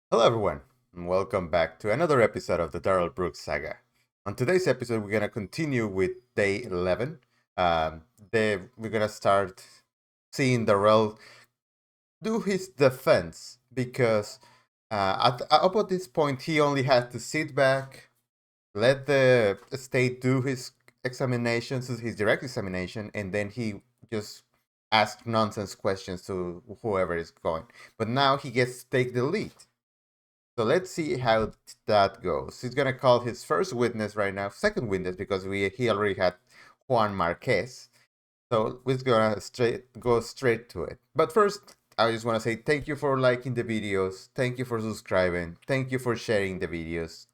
Hello, everyone, and welcome back to another episode of the Darrell Brooks saga. On today's episode, we're gonna continue with day 11. We're gonna start seeing Darrell do his defense because up at this point he only had to sit back, let the state do his examinations, his direct examination, and then he just asked nonsense questions to whoever is going. But now he gets to take the lead. So let's see how that goes. He's gonna call his first witness right now, second witness because he already had Juan Marquez. So we're gonna go straight to it. But first, I just want to say thank you for liking the videos, thank you for subscribing, thank you for sharing the videos.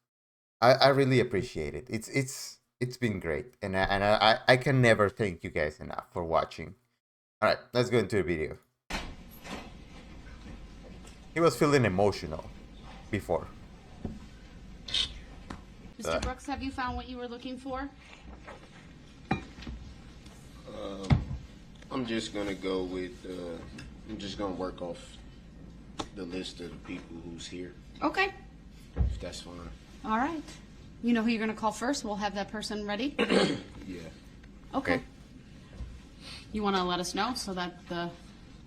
I really appreciate it. It's been great, and I can never thank you guys enough for watching. All right, let's go into the video. He was feeling emotional before. Mr. Brooks, have you found what you were looking for? I'm just gonna go with. I'm just gonna work off the list of the people who's here, Okay. if that's fine. All right. You know who you're going to call first? We'll have that person ready. Yeah. Okay. Okay. You want to let us know so that the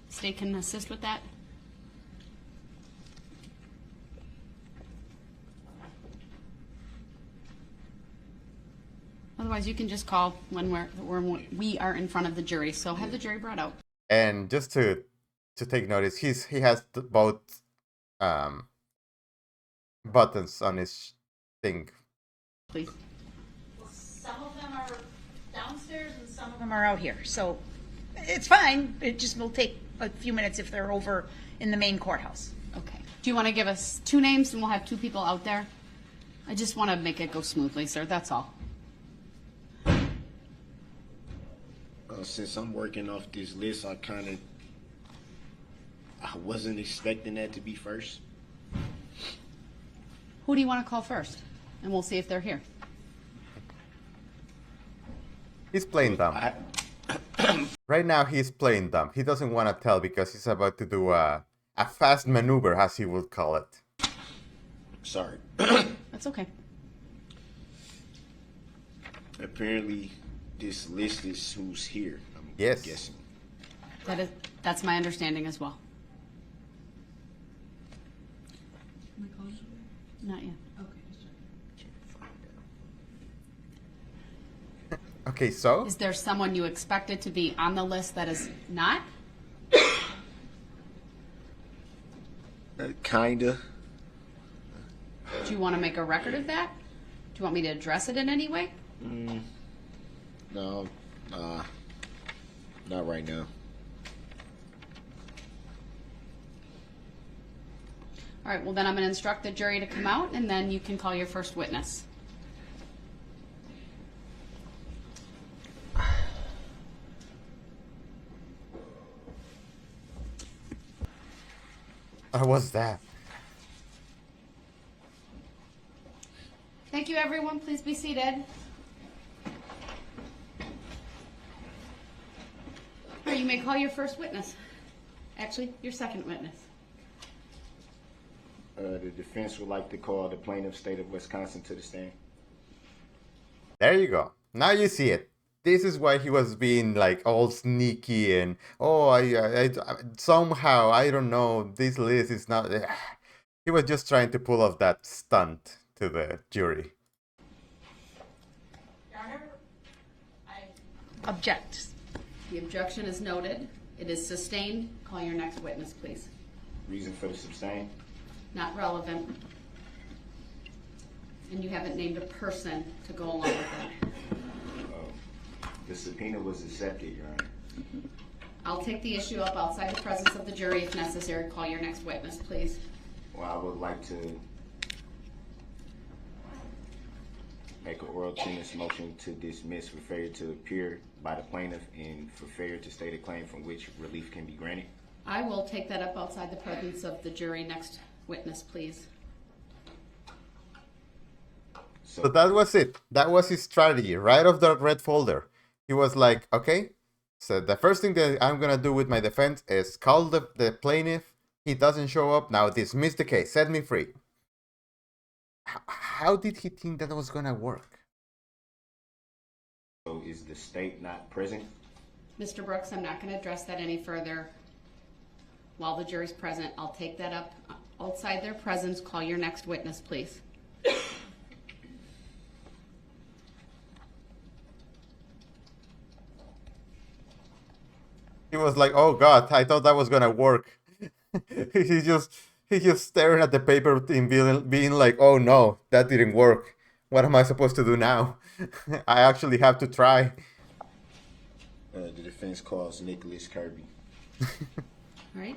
state can assist with that? Otherwise, you can just call when we are in front of the jury. So have the jury brought out. And just to take notice, he has both buttons on his thing. Please. Some of them are downstairs and some of them are out here. So it's fine. It just will take a few minutes if they're over in the main courthouse. Okay. Do you want to give us two names and we'll have two people out there? I just want to make it go smoothly, sir. That's all. Since I'm working off this list, I wasn't expecting that to be first. Who do you want to call first? And we'll see if they're here. He's playing dumb. Right now, he's playing dumb. He doesn't want to tell because he's about to do a fast maneuver, as he would call it. Sorry. That's okay. Apparently, this list is who's here. I'm Yes. guessing. That's my understanding as well. Not yet. Okay, so Is there someone you expected to be on the list that is not? Kinda. Do you want to make a record of that? Do you want me to address it in any way? No. Not right now. All right, well, then I'm going to instruct the jury to come out, and then you can call your first witness. what's that? Thank you, everyone. Please be seated. All right, you may call your first witness. Actually, your second witness. The defense would like to call the plaintiff, state of Wisconsin, to the stand. There you go. Now you see it. This is why he was being like all sneaky and I somehow I don't know. This list is not. He was just trying to pull off that stunt to the jury. Your Honor, I object. The objection is noted. It is sustained. Call your next witness, please. Reason for the sustain? Not relevant. And you haven't named a person to go along with it. The subpoena was accepted, Your Honor. I'll take the issue up outside the presence of the jury if necessary. Call your next witness, please. Well, I would like to make an oral tennis motion to dismiss for failure to appear by the plaintiff and for failure to state a claim from which relief can be granted. I will take that up outside the presence of the jury. Next witness, please. So that was it. That was his strategy. Right off the red folder, he was like, "Okay, so the first thing that I'm gonna do with my defense is call the plaintiff. He doesn't show up. Now dismiss the case. Set me free. How did he think that was gonna work? So is the state not present? Mr. Brooks, I'm not going to address that any further while the jury's present. I'll take that up outside their presence. Call your next witness, please. He was like, "Oh God, I thought that was gonna work." he just staring at the paper and being like, "Oh no, that didn't work. What am I supposed to do now? I actually have to try." The defense calls Nicholas Kirby. All right.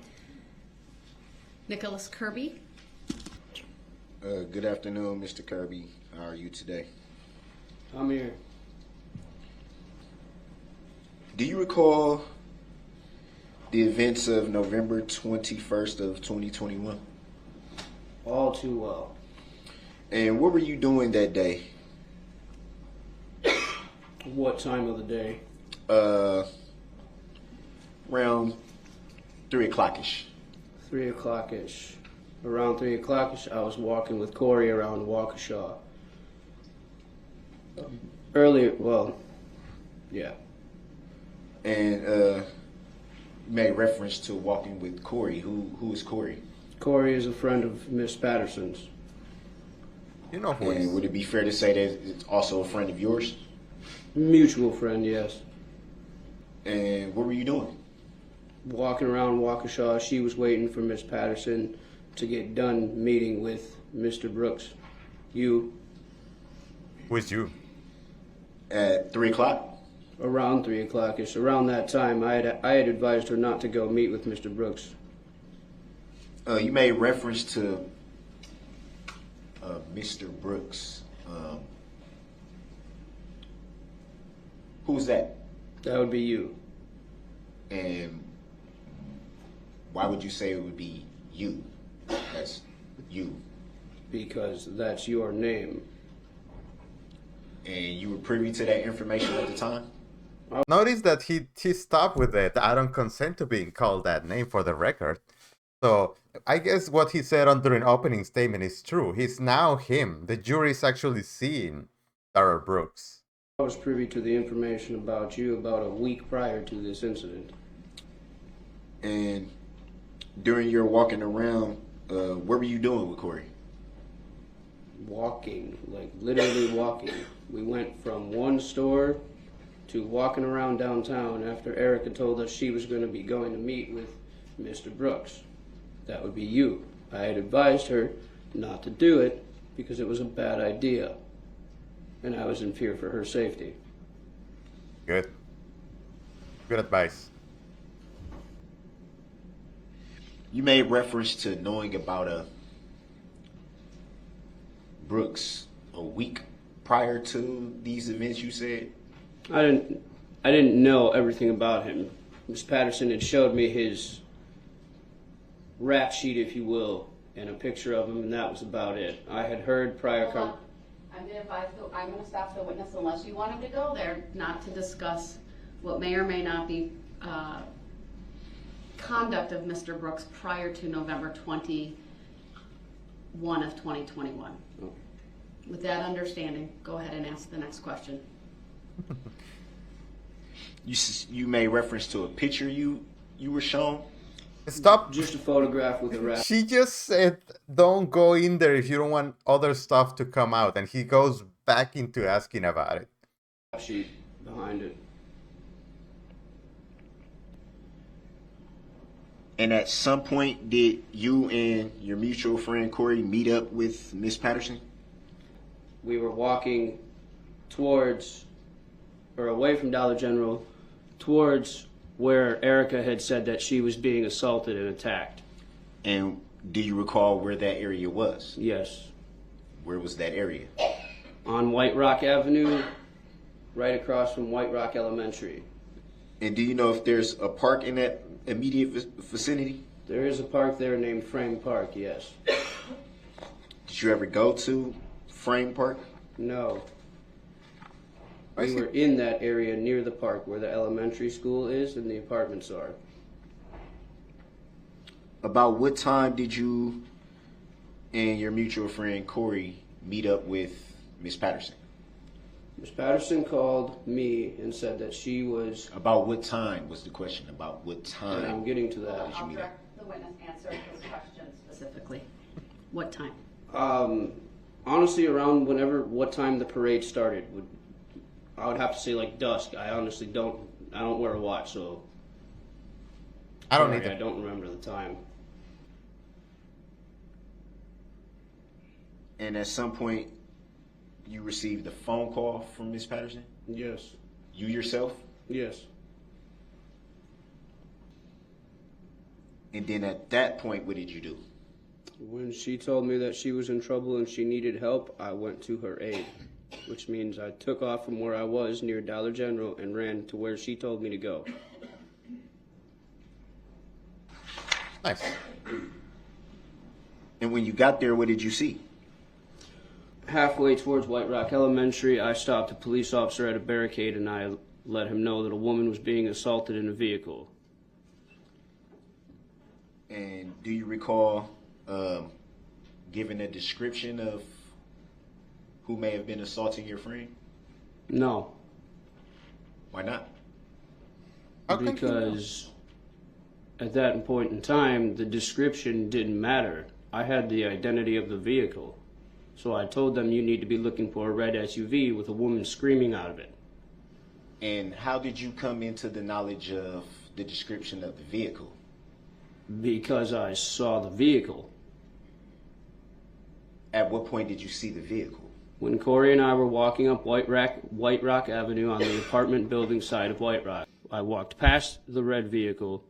Nicholas Kirby. Good afternoon, Mr. Kirby. How are you today? I'm here. Do you recall the events of November 21st of 2021? All too well. And what were you doing that day? What time of the day? Around 3 o'clock-ish. 3 o'clock-ish. Around 3 o'clock-ish, I was walking with Corey around Waukesha. Earlier, well, yeah. And you made reference to walking with Corey. Who is Corey? Corey is a friend of Miss Patterson's. You know who And is? would it be fair to say that it's also a friend of yours? Mutual friend, yes. And what were you doing? Walking around Waukesha, she was waiting for Miss Patterson to get done meeting with Mr. Brooks. You, Who is you? At 3 o'clock? around 3 o'clock-ish. Around that time, I had advised her not to go meet with Mr. Brooks. You made reference to Mr. Brooks. Who's that? That would be you. And why would you say it would be you? That's you. Because that's your name. And you were privy to that information at the time? Notice that he stopped with it. "I don't consent to being called that name," for the record. So I guess what he said under an opening statement is true. He's now him. The jury's actually seeing Darrell Brooks. I was privy to the information about you about a week prior to this incident. And during your walking around, what were you doing with Corey? Walking, like literally walking. We went from one store to walking around downtown after Erica told us she was going to be going to meet with Mr. Brooks. That would be you. I had advised her not to do it because it was a bad idea. And I was in fear for her safety. Good. Good advice. You made reference to knowing about Brooks a week prior to these events, you said? I didn't know everything about him. Miss Patterson had showed me his rap sheet, if you will, and a picture of him, and that was about it. I had heard prior I'm going to stop the witness unless you want him to go there, not to discuss what may or may not be conduct of Mr. Brooks prior to November 21 of 2021. Oh. With that understanding, go ahead and ask the next question. You made reference to a picture you were shown? Stop. Just a photograph with a rap. She just said, "Don't go in there if you don't want other stuff to come out," and he goes back into asking about it. Sheet behind it. And at some point, did you and your mutual friend Corey meet up with Miss Patterson? We were walking towards, or away from Dollar General, towards where Erica had said that she was being assaulted and attacked. And do you recall where that area was? Yes. Where was that area? On White Rock Avenue, right across from White Rock Elementary. And do you know if there's a park in that immediate vicinity? There is a park there named Frame Park, yes. Did you ever go to Frame Park? No. I We see. were in that area near the park where the elementary school is and the apartments are. About what time did you and your mutual friend Corey meet up with Miss Patterson? Miss Patterson called me and said that she was. About what time was the question? About what And I'm time? getting to that. I'll direct the witness answer those questions specifically. What time? Honestly, around what time the parade started. I would have to say like dusk. I honestly don't wear a watch, so I don't sorry, need I to. don't remember the time. And at some point, you received a phone call from Miss Patterson? Yes. You yourself? Yes. And then at that point, what did you do? When she told me that she was in trouble and she needed help, I went to her aid, which means I took off from where I was near Dollar General and ran to where she told me to go. Nice. And when you got there, what did you see? Halfway towards White Rock Elementary, I stopped a police officer at a barricade and I let him know that a woman was being assaulted in a vehicle. And do you recall giving a description of who may have been assaulting your friend? No, Why not? How can you know? because at that point in time, the description didn't matter. I had the identity of the vehicle. So I told them you need to be looking for a red SUV with a woman screaming out of it. And how did you come into the knowledge of the description of the vehicle? Because I saw the vehicle. At what point did you see the vehicle? When Corey and I were walking up White Rock Avenue on the apartment building side of White Rock, I walked past the red vehicle,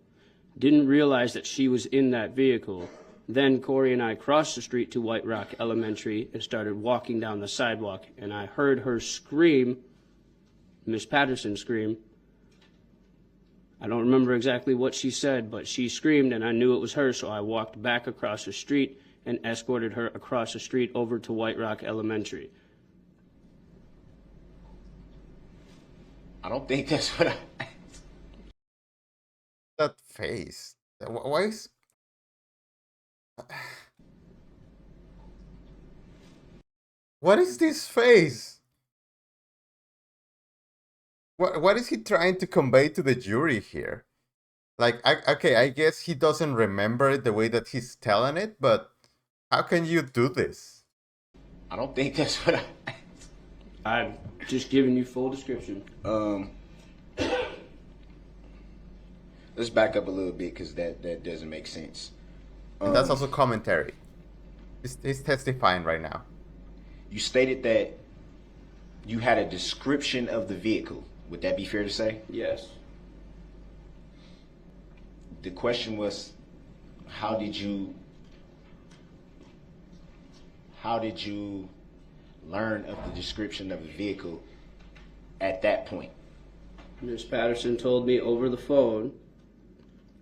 didn't realize that she was in that vehicle. Then Corey and I crossed the street to White Rock Elementary and started walking down the sidewalk, and I heard her scream, Miss Patterson scream. I don't remember exactly what she said, but she screamed and I knew it was her, so I walked back across the street and escorted her across the street over to White Rock Elementary. I don't think that's what I... That face. Why is... What is this face? What is he trying to convey to the jury here? Like, okay, I guess he doesn't remember it the way that he's telling it, but how can you do this? I don't think that's what I... I'm just giving you full description. Let's back up a little bit because that doesn't make sense. And that's also commentary. He's testifying right now. You stated that you had a description of the vehicle. Would that be fair to say? Yes. The question was, how did you learn of the description of the vehicle at that point? Miss Patterson told me over the phone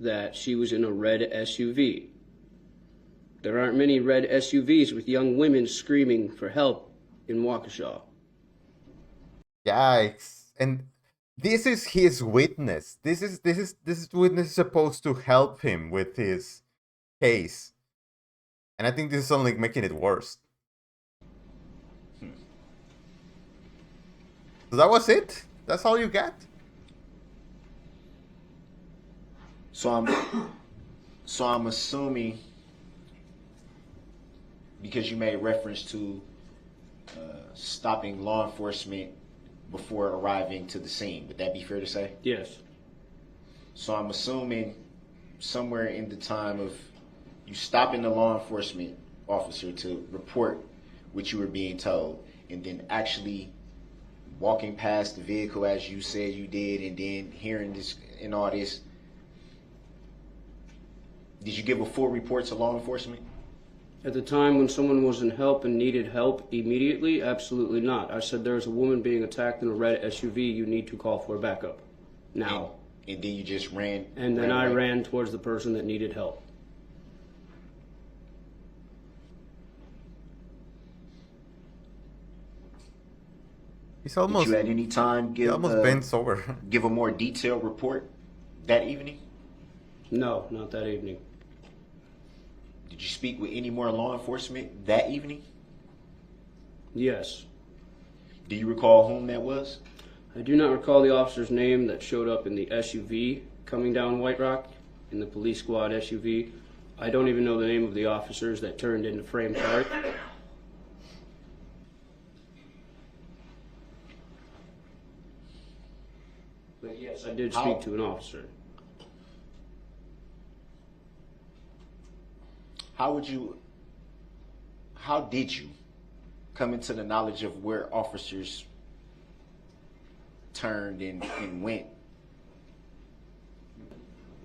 that she was in a red SUV. There aren't many red SUVs with young women screaming for help in Waukesha. Yikes! And this is his witness. This witness is supposed to help him with his case, and I think this is only making it worse. So that was it. That's all you got. So I'm assuming, because you made reference to stopping law enforcement before arriving to the scene. Would that be fair to say? Yes. So I'm assuming somewhere in the time of you stopping the law enforcement officer to report what you were being told, and then actually walking past the vehicle as you said you did, and then hearing this and all this, did you give a full report to law enforcement? At the time when someone was in help and needed help immediately, absolutely not. I said there's a woman being attacked in a red SUV, you need to call for backup. Now. And then you just ran. And then I away? ran towards the person that needed help. He's Did almost you at any time he almost bends over. give a more detailed report that evening? No, not that evening. Did you speak with any more law enforcement that evening? Yes. Do you recall whom that was? I do not recall the officer's name that showed up in the SUV coming down White Rock, in the police squad SUV. I don't even know the name of the officers that turned into Frame Park. But yes, I did speak to an officer. How did you come into the knowledge of where officers turned and went?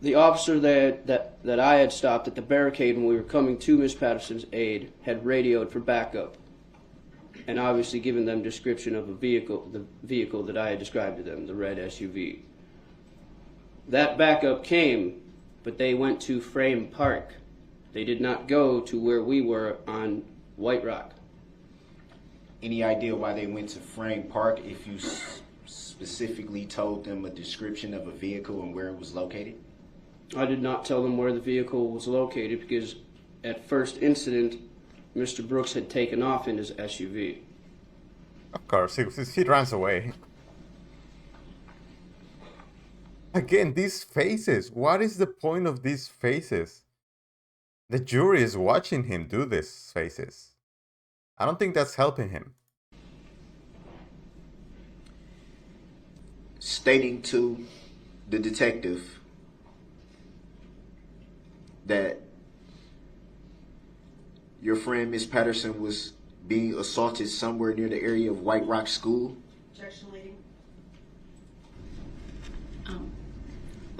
The officer that I had stopped at the barricade when we were coming to Miss Patterson's aid had radioed for backup, and obviously given them description of the vehicle that I had described to them, the red SUV. That backup came, but they went to Frame Park. They did not go to where we were on White Rock. Any idea why they went to Frame Park if you specifically told them a description of a vehicle and where it was located? I did not tell them where the vehicle was located because at first incident, Mr. Brooks had taken off in his SUV. Of course, he runs away. Again, these faces. What is the point of these faces? The jury is watching him do these faces. I don't think that's helping him. Stating to the detective that your friend Miss Patterson was being assaulted somewhere near the area of White Rock School. Objection, lady.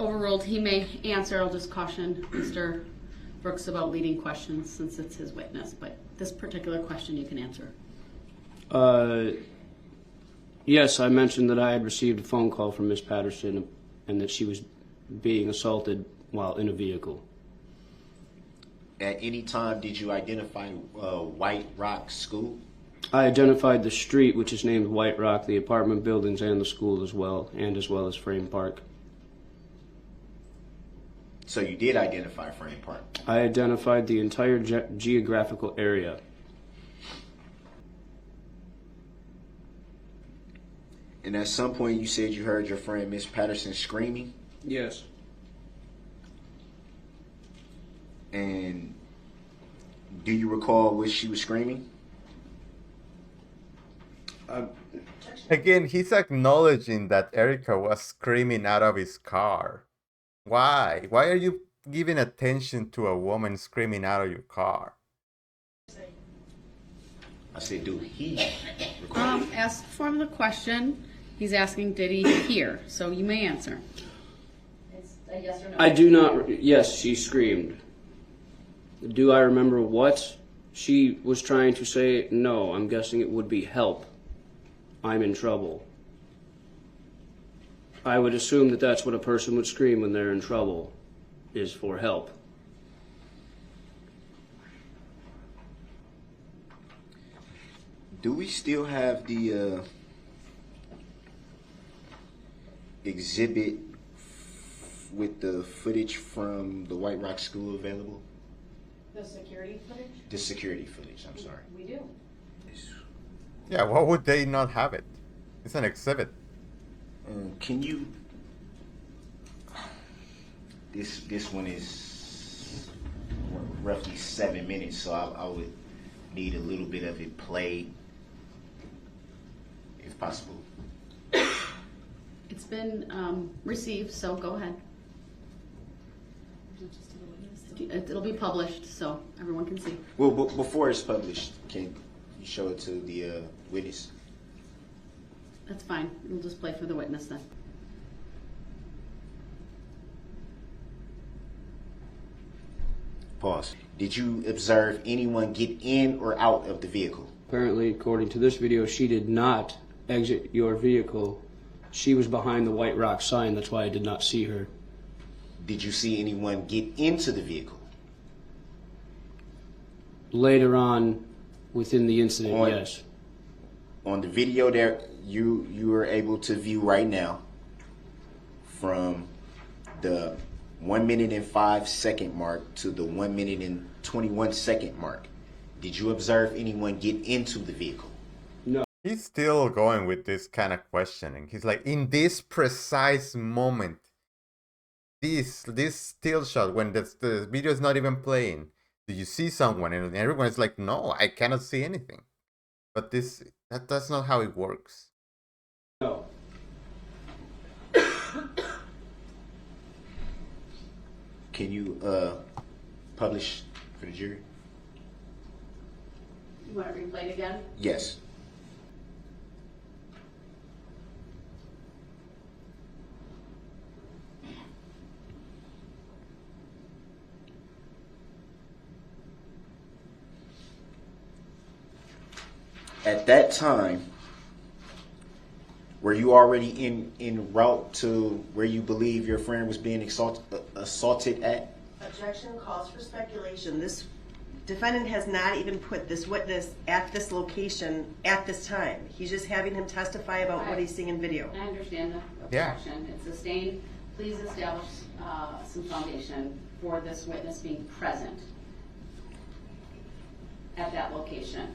Overruled. He may answer. I'll just caution Mr. Brooks about leading questions since it's his witness, but this particular question you can answer. Yes, I mentioned that I had received a phone call from Miss Patterson and that she was being assaulted while in a vehicle. At any time did you identify White Rock School? I identified the street, which is named White Rock, the apartment buildings, and the school as well as Frame Park. So you did identify Frame Park? I identified the entire geographical area. And at some point you said you heard your friend Miss Patterson screaming? Yes. And do you recall what she was screaming? Again, he's acknowledging that Erica was screaming out of his car. Why? Why are you giving attention to a woman screaming out of your car? I said, do he recall? As from the question, he's asking, did he hear? So you may answer. It's a yes or no. I do not. Yes, she screamed. Do I remember what she was trying to say? No, I'm guessing it would be help. I'm in trouble. I would assume that that's what a person would scream when they're in trouble, is for help. Do we still have the exhibit with the footage from the White Rock School available? The security footage? The security footage, I'm sorry. We do. Yeah, why would they not have it? It's an exhibit. Can you... This one is roughly 7 minutes, so I would need a little bit of it played, if possible. It's been received, so go ahead. It'll be published, so everyone can see. Well, before it's published, can you show it to the witness? That's fine. We'll just play for the witness then. Pause. Did you observe anyone get in or out of the vehicle? Apparently, according to this video, she did not exit your vehicle. She was behind the White Rock sign. That's why I did not see her. Did you see anyone get into the vehicle? Later on, within the incident, yes. On the video there, you are able to view right now from the 1 minute and 5 second mark to the 1 minute and 21-second mark, did you observe anyone get into the vehicle? No. He's still going with this kind of questioning. He's like, in this precise moment, this still shot when the video is not even playing, do you see someone? And everyone's like, no, I cannot see anything. But that's not how it works. No. Can you publish for the jury? You want it replayed again? Yes. At that time, were you already en route to where you believe your friend was being assaulted at? Objection calls for speculation. This defendant has not even put this witness at this location at this time. He's just having him testify about what he's seeing in video. I understand the Yeah. objection. It's sustained. Please establish some foundation for this witness being present at that location.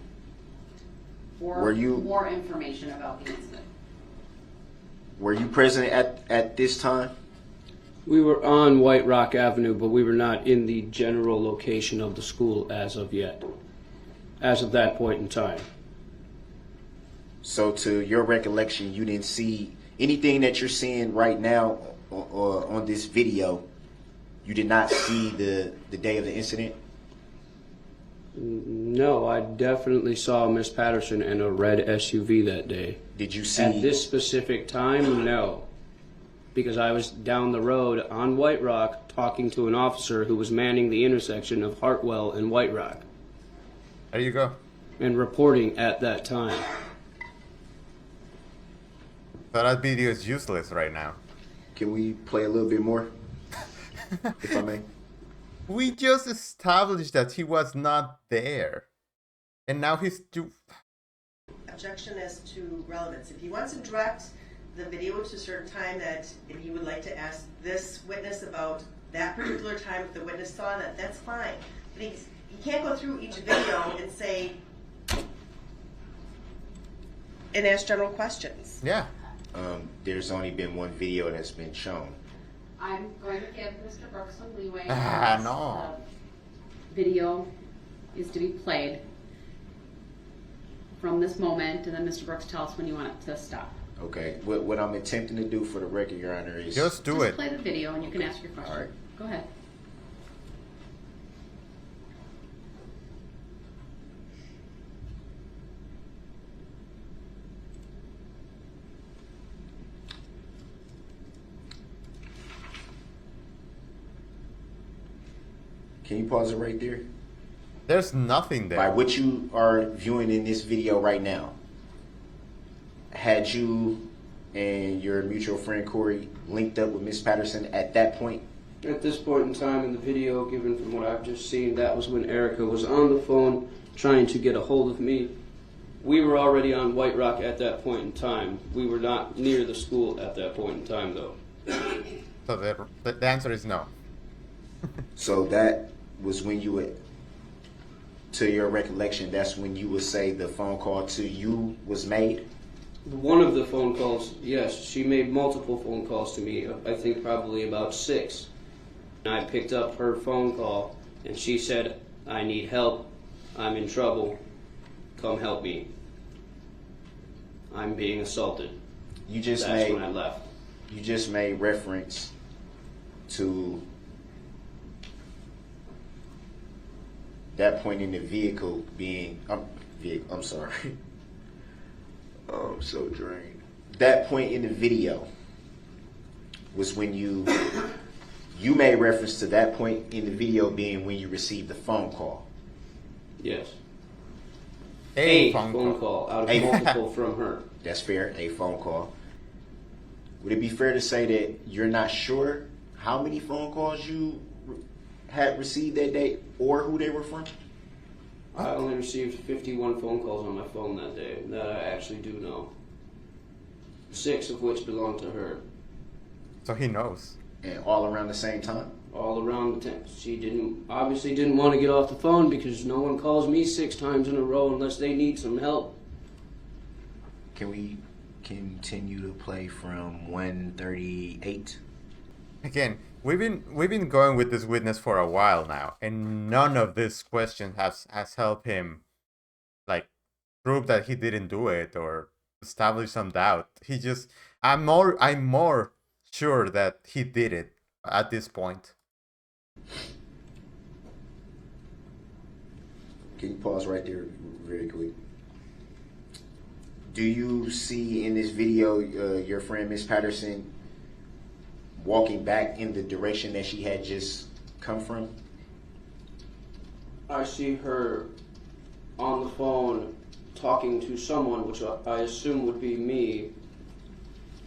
For Were you- more information about the incident. Were you present at this time? We were on White Rock Avenue, but we were not in the general location of the school as of yet. As of that point in time. So to your recollection, you didn't see anything that you're seeing right now or on this video. You did not see the day of the incident? No, I definitely saw Miss Patterson in a red SUV that day. Did you see? At this specific time, no. Because I was down the road on White Rock talking to an officer who was manning the intersection of Hartwell and White Rock There you go. and reporting at that time. So that video is useless right now. Can we play a little bit more, if I may? We just established that he was not there. And now he's Objection as to relevance. If he wants to direct the video to a certain time that if he would like to ask this witness about that particular time if the witness saw that, that's fine. But he can't go through each video and say, and ask general questions. Yeah. There's only been one video that's been shown. I'm going to give Mr. Brooks some leeway. No. The video is to be played from this moment, and then Mr. Brooks tell us when you want it to stop. Okay. What I'm attempting to do for the record, Your Honor, is Just do it. Play the video, and you can ask your question. All right. Go ahead. Can you pause it right there? There's nothing there. By what you are viewing in this video right now, had you and your mutual friend Corey linked up with Miss Patterson at that point? At this point in time in the video, given from what I've just seen, that was when Erica was on the phone trying to get a hold of me. We were already on White Rock at that point in time. We were not near the school at that point in time, though. So the answer is no. So that was when you would, to your recollection, that's when you would say the phone call to you was made? One of the phone calls, yes, she made multiple phone calls to me, I think probably about 6. And I picked up her phone call, and she said, I need help, I'm in trouble, come help me. I'm being assaulted. You just That's when I left. You just made reference to that point in the vehicle being, I'm sorry. Oh, I'm so drained. That point in the video was when you made reference to that point in the video being when you received the phone call. Yes. A phone call out of multiple from her. That's fair, a phone call. Would it be fair to say that you're not sure how many phone calls you had received that day or who they were from? I only received 51 phone calls on my phone that day. That I actually do know. 6 of which belong to her. So he knows. And all around the same time? all around the town. She obviously didn't want to get off the phone because no one calls me 6 times in a row unless they need some help. Can we continue to play from 138? Again, we've been going with this witness for a while now, and none of this question has helped him, like, prove that he didn't do it or establish some doubt. I'm more sure that he did it at this point. Can you pause right there very quick? Do you see in this video your friend Miss Patterson walking back in the direction that she had just come from? I see her on the phone talking to someone, which I assume would be me,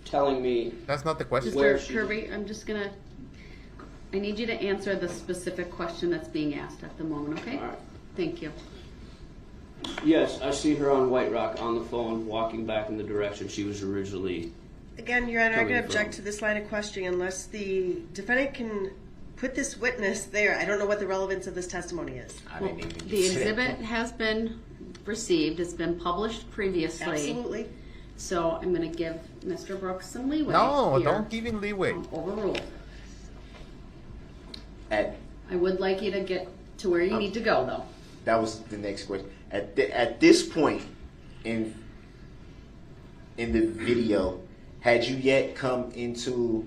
telling me That's not the question. Where Mr. she- Kirby, I need you to answer the specific question that's being asked at the moment, okay? All right. Thank you. Yes, I see her on White Rock on the phone walking back in the direction she was originally. Again, Your Honor, I'm Coming going to object from. to this line of questioning unless the defendant can put this witness there. I don't know what the relevance of this testimony is. I Well, didn't even the get to that. exhibit has been received, it's been published previously. Absolutely. So I'm gonna give Mr. Brooks some leeway No, here. don't give him leeway. Overruled. At I would like you to get to where you need to go, though. That was the next question. At this point in the video, had you yet come into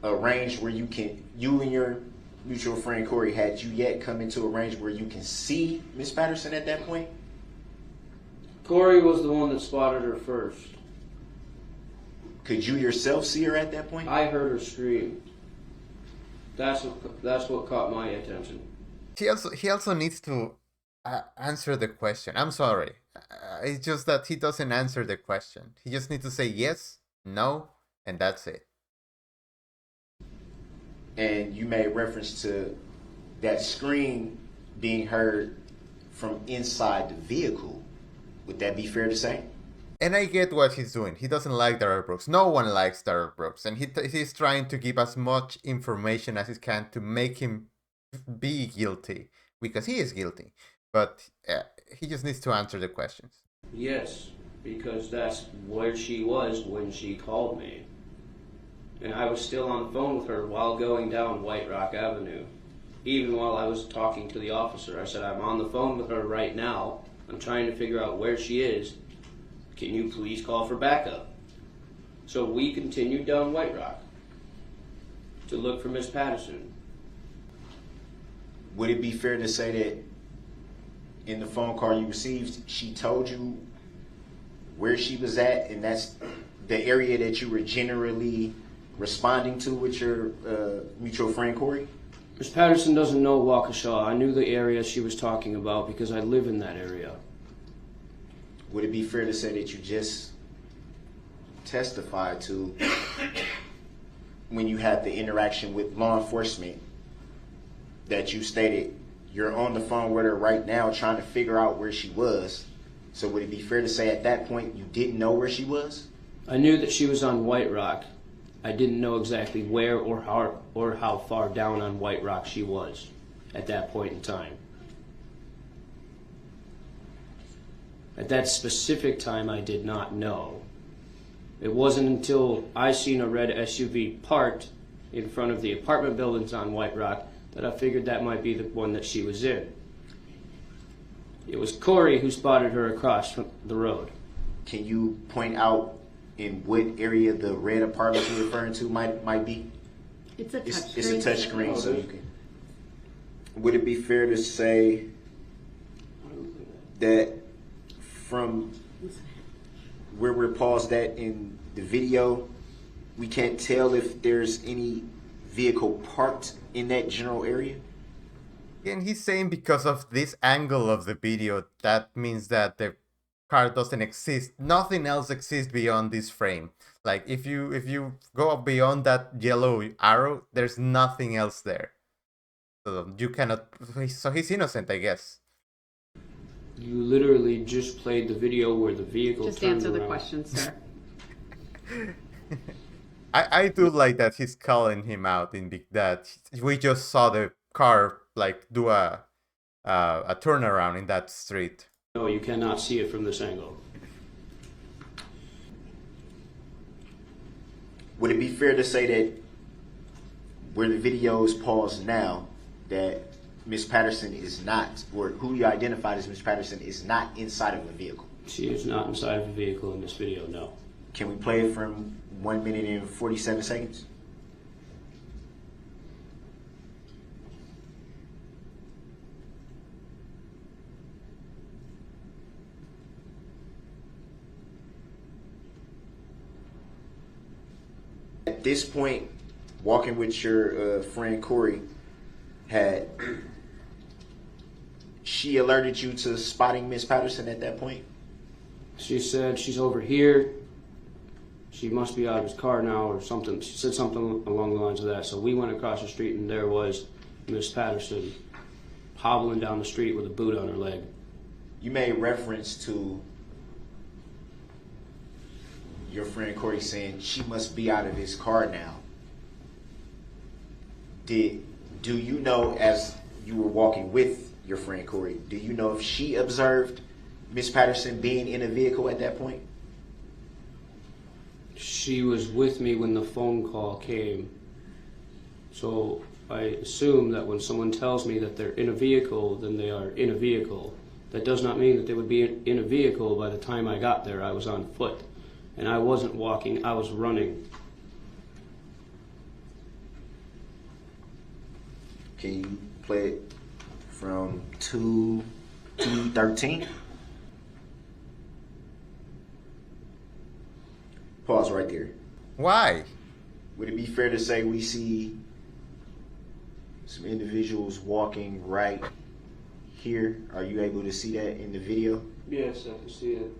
a range where you and your mutual friend Corey, had you yet come into a range where you can see Miss Patterson at that point? Corey was the one that spotted her first. Could you yourself see her at that point? I heard her scream. That's what caught my attention. He also needs to answer the question. I'm sorry. It's just that he doesn't answer the question. He just needs to say yes, no, and that's it. And you made reference to that scream being heard from inside the vehicle. Would that be fair to say? And I get what he's doing. He doesn't like Darrell Brooks. No one likes Darrell Brooks. And he's trying to give as much information as he can to make him be guilty. Because he is guilty. But he just needs to answer the questions. Yes, because that's where she was when she called me. And I was still on the phone with her while going down White Rock Avenue. Even while I was talking to the officer, I said, I'm on the phone with her right now. I'm trying to figure out where she is. Can you please call for backup? So we continued down White Rock to look for Miss Patterson. Would it be fair to say that in the phone call you received, she told you where she was at, and that's the area that you were generally responding to with your mutual friend Corey? Miss Patterson doesn't know Waukesha. I knew the area she was talking about because I live in that area. Would it be fair to say that you just testified to when you had the interaction with law enforcement that you stated you're on the phone with her right now trying to figure out where she was? So would it be fair to say at that point you didn't know where she was? I knew that she was on White Rock. I didn't know exactly where or how far down on White Rock she was at that point in time. At that specific time, I did not know. It wasn't until I seen a red SUV parked in front of the apartment buildings on White Rock that I figured that might be the one that she was in. It was Corey who spotted her across from the road. Can you point out in what area the red apartment you're referring to might be? It's a touch It's a screen. touch screen, so you can. Would it be fair to say that from where we're paused at in the video, we can't tell if there's any vehicle parked in that general area? And he's saying because of this angle of the video, that means that the car doesn't exist. Nothing else exists beyond this frame. Like if you go beyond that yellow arrow, there's nothing else there. So you cannot. So he's innocent, I guess. You literally just played the video where the vehicle Just turned answer the around. question, sir. I do like that he's calling him out that we just saw the car like do a turnaround in that street. No, you cannot see it from this angle. Would it be fair to say that where the video is paused now, that Miss Patterson is not, or who you identified as Miss Patterson is not inside of a vehicle? She is not inside of a vehicle in this video, no. Can we play it from 1 minute and 47 seconds? At this point, walking with your friend Corey, had she alerted you to spotting Miss Patterson at that point? She said she's over here. She must be out of his car now or something. She said something along the lines of that. So we went across the street and there was Miss Patterson hobbling down the street with a boot on her leg. You made reference to your friend Corey saying she must be out of his car now. Do you know, as you were walking with your friend Corey, do you know if she observed Miss Patterson being in a vehicle at that point? She was with me when the phone call came. So I assume that when someone tells me that they're in a vehicle, then they are in a vehicle. That does not mean that they would be in a vehicle by the time I got there. I was on foot. And I wasn't walking, I was running. Can you play it from 2:13? Pause right there. Why? Would it be fair to say we see some individuals walking right here? Are you able to see that in the video? Yes, I can see it.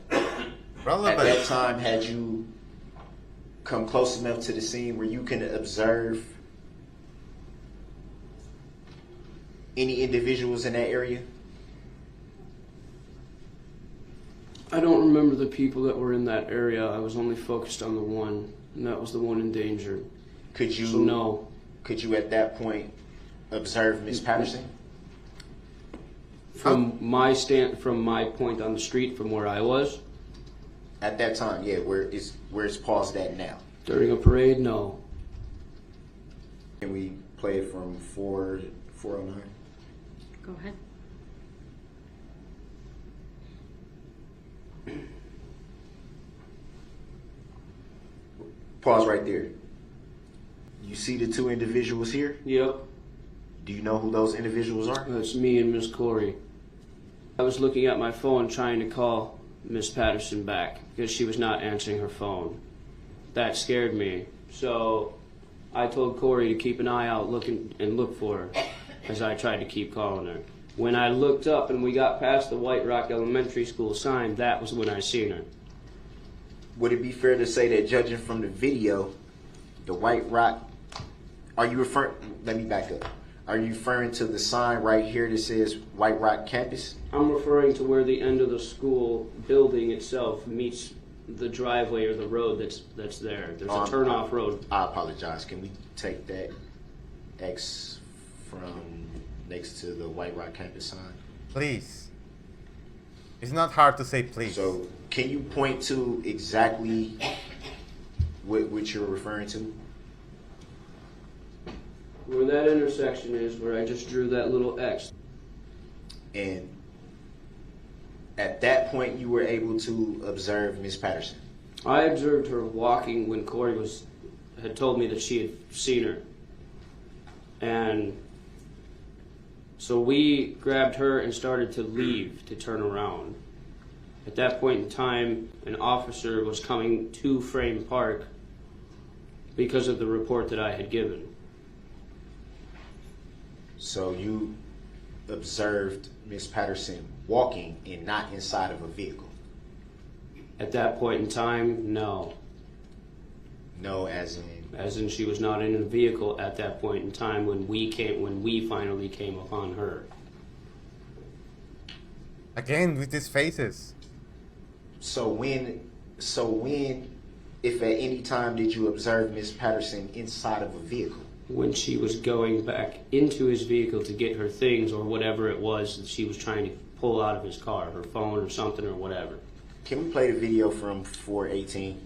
At that time, had you come close enough to the scene where you can observe any individuals in that area? I don't remember the people that were in that area. I was only focused on the one, and that was the one in danger. Could you So no. Could you at that point observe Miss Patterson? From my point on the street, from where I was, At that time, yeah, where it's paused at now. during a parade, no. Can we play it from 409? Go ahead. Pause right there. You see the two individuals here? Yep, Do you know who those individuals are? that's me and Miss Corey. I was looking at my phone trying to call Miss Patterson back because she was not answering her phone. That scared me. So I told Corey to keep an eye out look for her as I tried to keep calling her. When I looked up and we got past the White Rock Elementary School sign, that was when I seen her. Would it be fair to say that, judging from the video, the White Rock, let me back up. Are you referring to the sign right here that says White Rock Campus? I'm referring to where the end of the school building itself meets the driveway or the road that's there. There's a turnoff road. I apologize. Can we take that X from next to the White Rock Campus sign? Please. It's not hard to say please. So can you point to exactly what you're referring to? Where that intersection is, where I just drew that little X. And at that point, you were able to observe Miss Patterson. I observed her walking when Corey had told me that she had seen her. And so we grabbed her and started to leave to turn around. At that point in time, an officer was coming to Frame Park because of the report that I had given. So you observed Miss Patterson walking and not inside of a vehicle. At that point in time, no. No, as in. As in, she was not in a vehicle at that point in time when we finally came upon her. Again with these faces. So when if at any time did you observe Miss Patterson inside of a vehicle? When she was going back into his vehicle to get her things or whatever it was that she was trying to pull out of his car, her phone or something or whatever. Can we play the video from 418?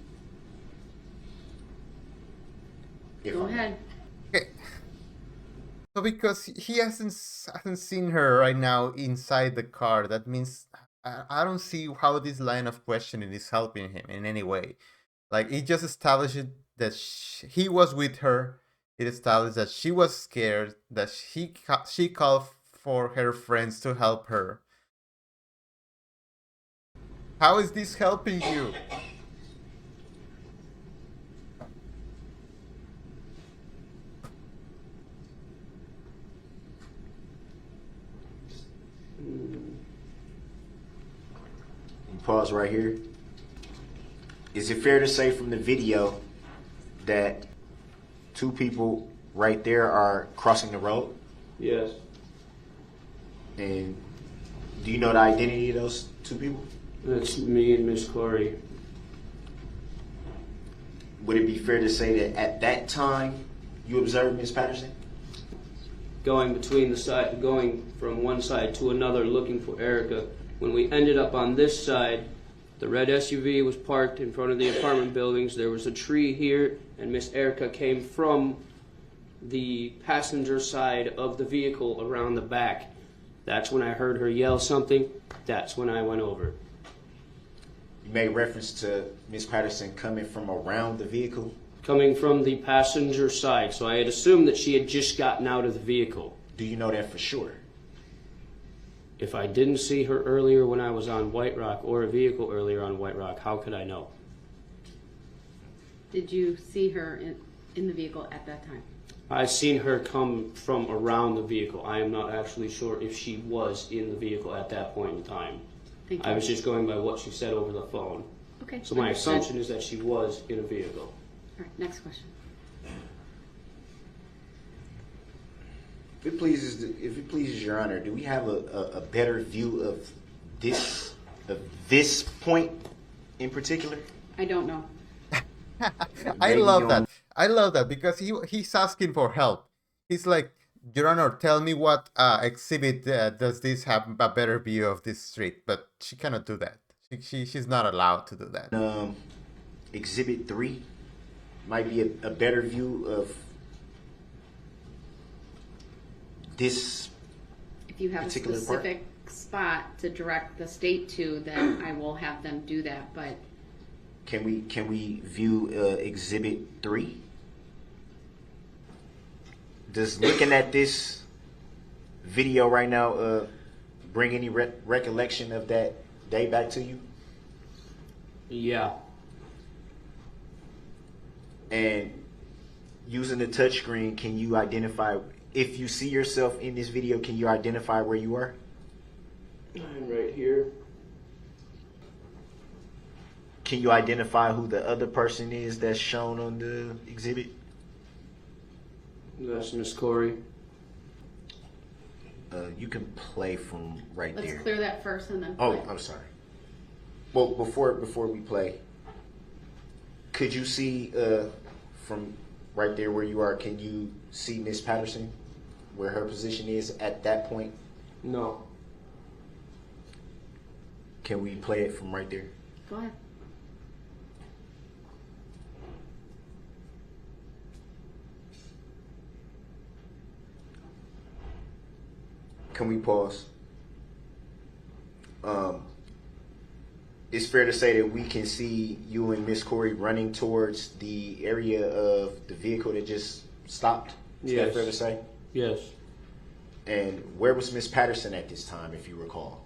Go ahead. Okay. So because he hasn't seen her right now inside the car, that means I don't see how this line of questioning is helping him in any way. Like, it just established that he was with her. It established that she was scared, that she called for her friends to help her. How is this helping you? Pause right here. Is it fair to say from the video that two people right there are crossing the road? Yes. And do you know the identity of those two people? That's me and Miss Corey. Would it be fair to say that at that time you observed Miss Patterson? Going from one side to another looking for Erica. When we ended up on this side, the red SUV was parked in front of the apartment buildings. There was a tree here, and Miss Erica came from the passenger side of the vehicle around the back. That's when I heard her yell something. That's when I went over. You made reference to Miss Patterson coming from around the vehicle? Coming from the passenger side, so I had assumed that she had just gotten out of the vehicle. Do you know that for sure? If I didn't see her earlier when I was on White Rock or a vehicle earlier on White Rock, how could I know? Did you see her in the vehicle at that time? I seen her come from around the vehicle. I am not actually sure if she was in the vehicle at that point in time. Thank you. I was just going by what she said over the phone. Okay. So my understood. assumption is that she was in a vehicle. All right, next question. If it pleases Your Honor, do we have a better view of this point in particular? I don't know. I love that. I love that because he's asking for help. He's like, Your Honor, tell me what exhibit does this have a better view of this street? But she cannot do that. She's not allowed to do that. Exhibit 3 might be a better view of this If you have a particular specific spot to direct the state to, then I will have them do that. But Can we view Exhibit 3? Does looking at this video right now bring any recollection of that day back to you? Yeah. And using the touchscreen, can you identify, if you see yourself in this video, can you identify where you are? I'm right here. Can you identify who the other person is that's shown on the exhibit? That's Miss Corey. You can play from right let's there. clear that first and then Oh, play. I'm sorry. Well, before we play, could you see from right there where you are? Can you see Miss Patterson, where her position is at that point? No. Can we play it from right there? Go ahead. Can we pause? It's fair to say that we can see you and Miss Corey running towards the area of the vehicle that just stopped. Is that Yes. fair to say? Yes. And where was Miss Patterson at this time, if you recall?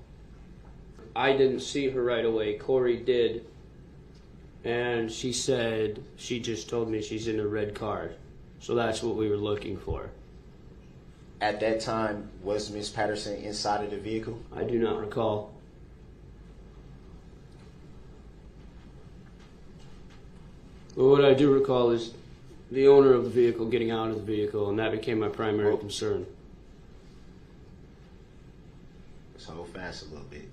I didn't see her right away. Corey did. And she just told me she's in a red car. So that's what we were looking for. At that time, was Miss Patterson inside of the vehicle? I do not recall. But what I do recall is the owner of the vehicle getting out of the vehicle, and that became my primary concern. Let's hold fast a little bit.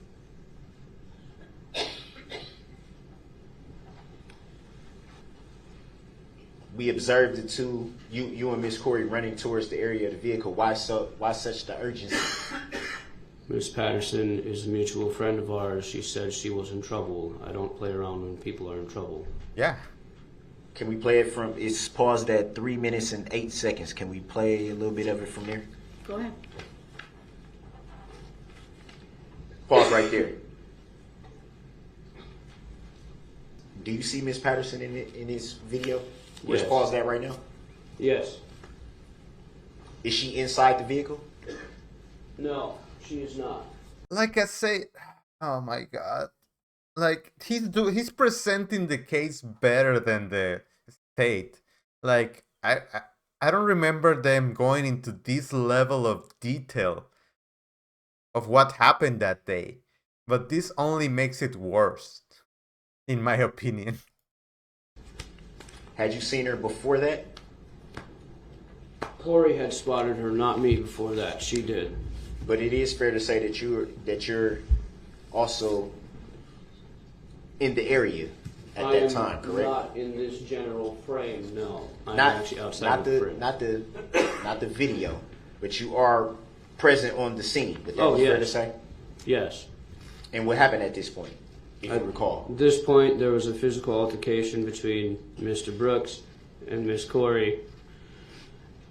we observed the two, you and Miss Corey running towards the area of the vehicle. Why such the urgency? Miss Patterson is a mutual friend of ours. She said she was in trouble. I don't play around when people are in trouble. Yeah. Can we play it from, it's paused at 3 minutes and 8 seconds. Can we play a little bit of it from there? Go ahead. Pause right there. Do you see Miss Patterson in this video? Where's Yes. pause that right now? Yes. Is she inside the vehicle? No, she is not. Like I say, oh my god. Like he's presenting the case better than the state. Like I don't remember them going into this level of detail of what happened that day. But this only makes it worse, in my opinion. Had you seen her before that? Corey had spotted her, not me, before that. She did. But it is fair to say that you're also in the area at I that am time, correct? not in this general frame, no. I'm Not actually outside not of the frame. not the video, but you are present on the scene. Would that Oh, be fair to yes. say? Yes. And what happened at this point, if you recall? At this point, there was a physical altercation between Mr. Brooks and Miss Corey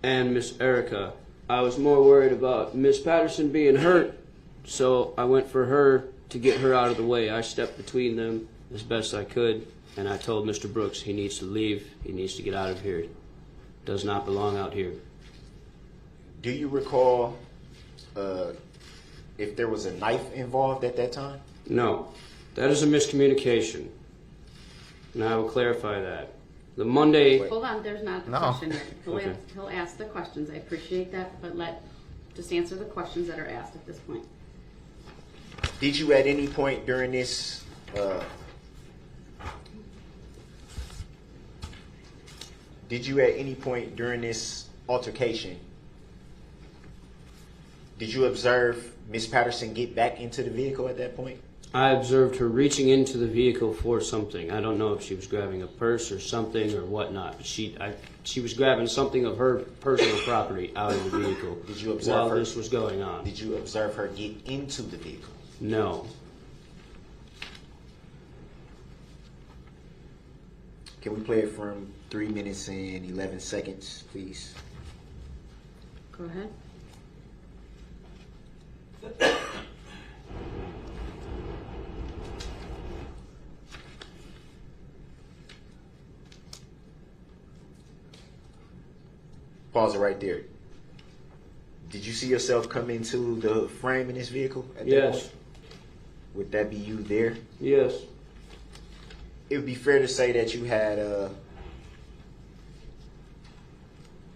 and Miss Erica. I was more worried about Miss Patterson being hurt, so I went for her to get her out of the way. I stepped between them as best I could, and I told Mr. Brooks he needs to leave. He needs to get out of here. Does not belong out here. Do you recall if there was a knife involved at that time? No, that is a miscommunication, and I will clarify that. The Monday... Hold on, there's not a No. question yet. Okay. He'll ask the questions. I appreciate that, but just answer the questions that are asked at this point. Did you at any point during this altercation, did you observe Miss Patterson get back into the vehicle at that point? I observed her reaching into the vehicle for something. I don't know if she was grabbing a purse or something or whatnot, but she was grabbing something of her personal property out of the vehicle. Did you observe while her? this was going on? Did you observe her get into the vehicle? No. Can we play it from 3 minutes and 11 seconds, please? Go ahead. Pause it right there. Did you see yourself come into the frame in this vehicle at that Yes. point? Would that be you there? Yes. It would be fair to say that you had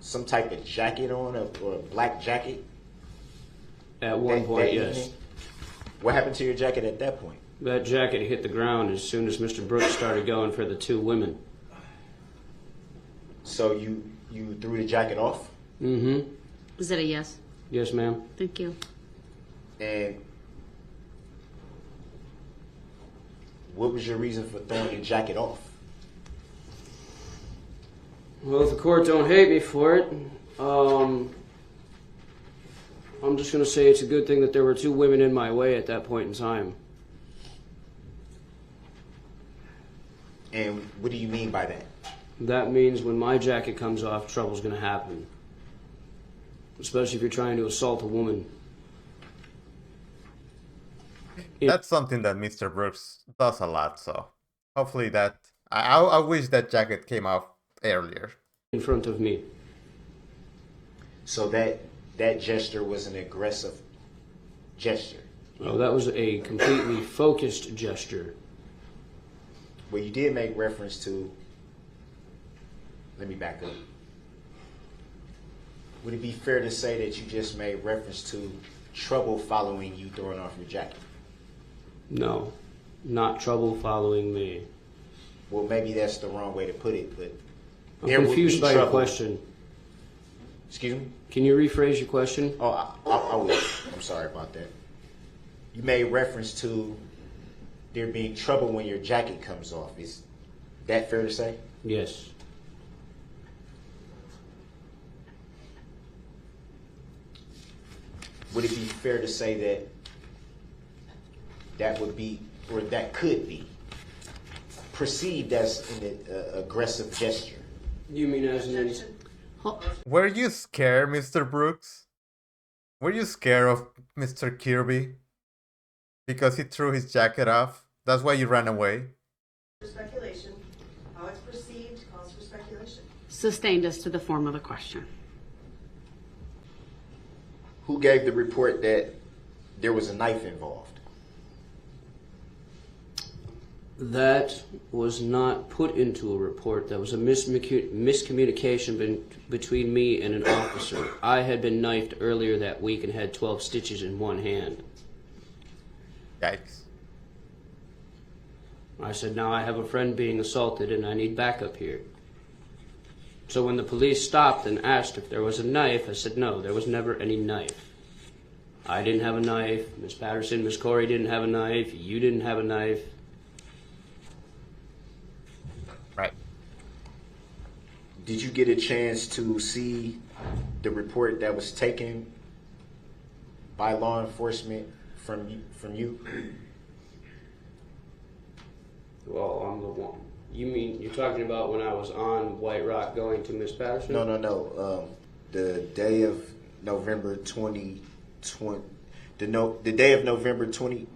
some type of jacket on, or a black jacket. At one that point, yes. evening? What happened to your jacket at that point? That jacket hit the ground as soon as Mr. Brooks started going for the two women. So you threw the jacket off, Mm-hmm. Is that a yes? Yes, ma'am. Thank you. and what was your reason for throwing the jacket off? Well, if the court don't hate me for it, I'm just going to say it's a good thing that there were two women in my way at that point in time. And what do you mean by that? That means when my jacket comes off, trouble's going to happen. Especially if you're trying to assault a woman. That's something that Mr. Brooks does a lot, so hopefully that... I wish that jacket came off earlier. In front of me. So that gesture was an aggressive gesture. Oh, that was a completely focused gesture. Well, you did make reference to... Let me back up. Would it be fair to say that you just made reference to trouble following you throwing off your jacket? No, not trouble following me. Well, maybe that's the wrong way to put it, but I'm there would confused be by your trouble. question. Excuse me? Can you rephrase your question? Oh, I will. I'm sorry about that. You made reference to there being trouble when your jacket comes off. Is that fair to say? Yes. would it be fair to say that that would be, or that could be, perceived as an aggressive gesture? You mean as an... Objection. Were you scared, Mr. Brooks? Were you scared of Mr. Kirby? Because he threw his jacket off? That's why you ran away? For speculation. How it's perceived calls for speculation. Sustained as to the form of the question. Who gave the report that there was a knife involved? That was not put into a report. That was a miscommunication between me and an officer. I had been knifed earlier that week and had 12 stitches in one hand. Yikes. I said, now I have a friend being assaulted and I need backup here. So when the police stopped and asked if there was a knife, I said, no, there was never any knife. I didn't have a knife. Miss Patterson, Miss Corey didn't have a knife. You didn't have a knife. Right. Did you get a chance to see the report that was taken by law enforcement from you? Well, I'm the one. You mean, you're talking about when I was on White Rock going to Miss Patterson? No. The day of November 2020, the day of November 22nd,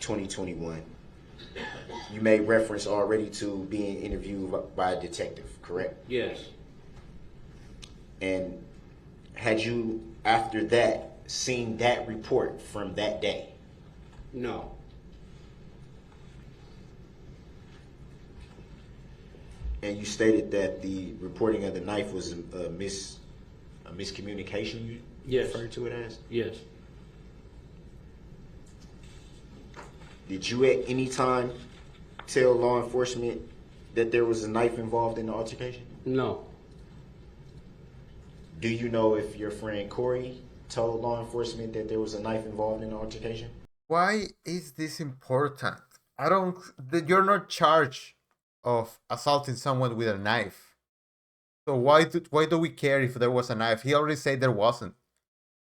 2021. You made reference already to being interviewed by a detective, correct? Yes. And had you, after that, seen that report from that day? No. And you stated that the reporting of the knife was a miscommunication, you Yes. referred to it as? Yes. Did you at any time tell law enforcement that there was a knife involved in the altercation? No. Do you know if your friend Corey told law enforcement that there was a knife involved in the altercation? Why is this important? You're not charged of assaulting someone with a knife. So why do we care if there was a knife? He already said there wasn't.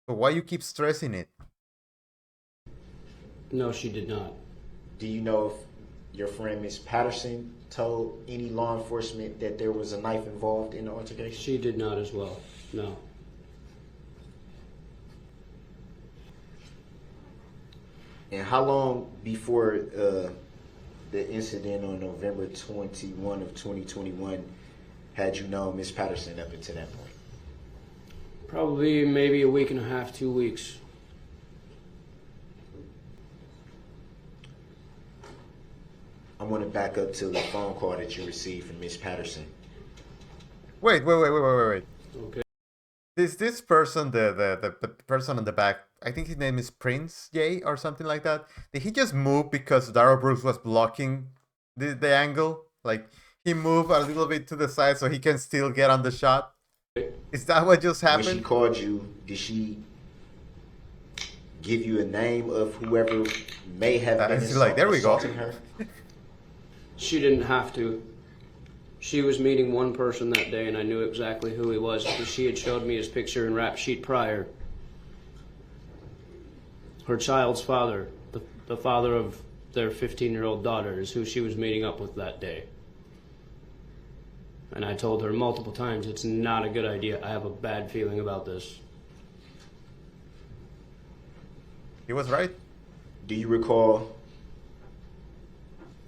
So why you keep stressing it? No, she did not. Do you know if your friend Miss Patterson told any law enforcement that there was a knife involved in the altercation? She did not as well. No. And how long before the incident on November 21 of 2021 had you known Miss Patterson up until that point? Probably maybe a week and a half, 2 weeks. I want to back up to the phone call that you received from Miss Patterson. Wait. Okay. This person, the person on the back, I think his name is Prince J or something like that. Did he just move because Darrell Brooks was blocking the angle? Like he moved a little bit to the side so he can still get on the shot? Is that what just happened? When she called you, did she give you a name of whoever may have been She's like, there we go. assaulting her? She didn't have to. She was meeting one person that day, and I knew exactly who he was because she had showed me his picture and rap sheet prior. Her child's father, the father of their 15-year-old daughter, is who she was meeting up with that day. And I told her multiple times, it's not a good idea. I have a bad feeling about this. He was right. Do you recall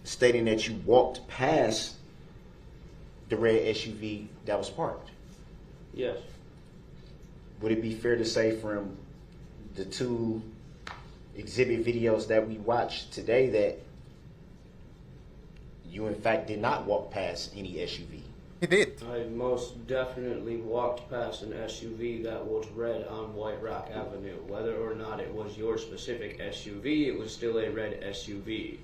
stating that you walked past the red SUV that was parked? Yes. Would it be fair to say from the two exhibit videos that we watched today that you in fact did not walk past any SUV? He did. I most definitely walked past an SUV that was red on White Rock Avenue. Whether or not it was your specific SUV, it was still a red SUV.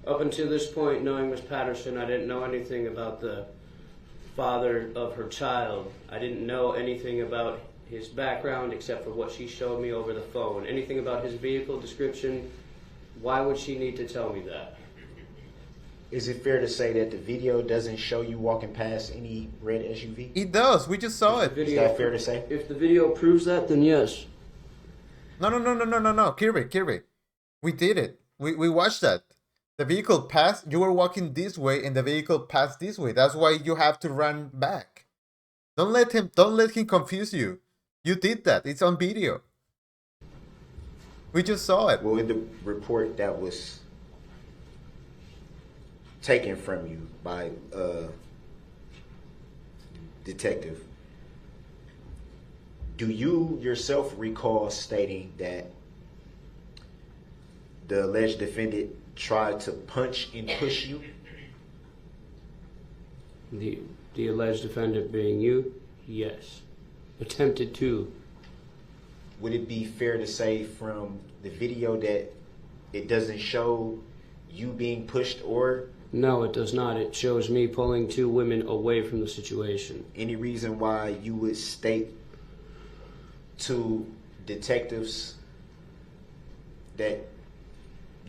Up until this point, knowing Miss Patterson, I didn't know anything about the father of her child. I didn't know anything about his background except for what she showed me over the phone. Anything about his vehicle description, why would she need to tell me that? Is it fair to say that the video doesn't show you walking past any red SUV? It does. We just saw it. Is that fair to say? If the video proves that, then yes. No. Kirby. We did it. We watched that. The vehicle passed. You were walking this way, and the vehicle passed this way. That's why you have to run back. Don't let him confuse you. You did that. It's on video. We just saw it. Well, in the report that was taken from you by detective, do you yourself recall stating that the alleged defendant tried to punch and push you? The alleged defendant being you? Yes. Attempted to. Would it be fair to say from the video that it doesn't show you being pushed, or No, it does not. It shows me pulling two women away from the situation. any reason why you would state to detectives that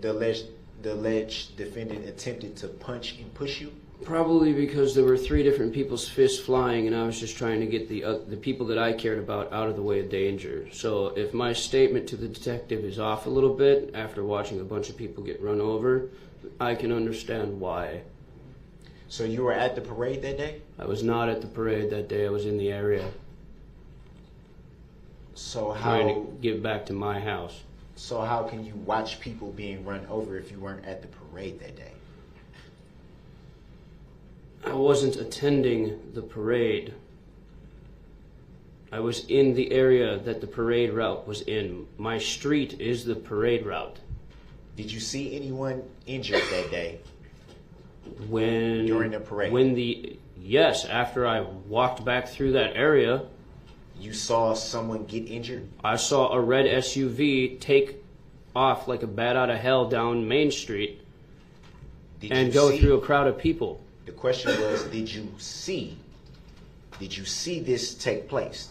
the alleged defendant attempted to punch and push you? Probably because there were three different people's fists flying, and I was just trying to get the people that I cared about out of the way of danger. So if my statement to the detective is off a little bit after watching a bunch of people get run over, I can understand why. So you were at the parade that day? I was not at the parade that day. I was in the area So trying how to get back to my house. how can you watch people being run over if you weren't at the parade that day? I wasn't attending the parade. I was in the area that the parade route was in. My street is the parade route. Did you see anyone injured that day? When During the parade? Yes, after I walked back through that area, You saw someone get injured? I saw a red SUV take off like a bat out of hell down Main Street and go through a crowd of people. The question was, did you see this take place?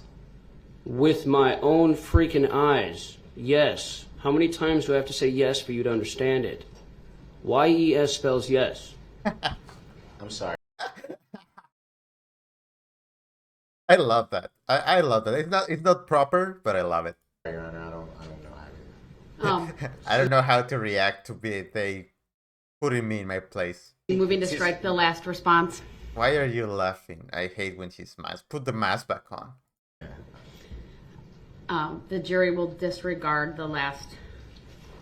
With my own freaking eyes, yes. How many times do I have to say yes for you to understand it? YES spells yes. I'm sorry. I love that. I love that. It's not proper, but I love it. Your Honor, I don't know how to. I don't know how to react to they putting me in my place. Moving to strike the last response. Why are you laughing? I hate when she smiles. Put the mask back on. The jury will disregard the last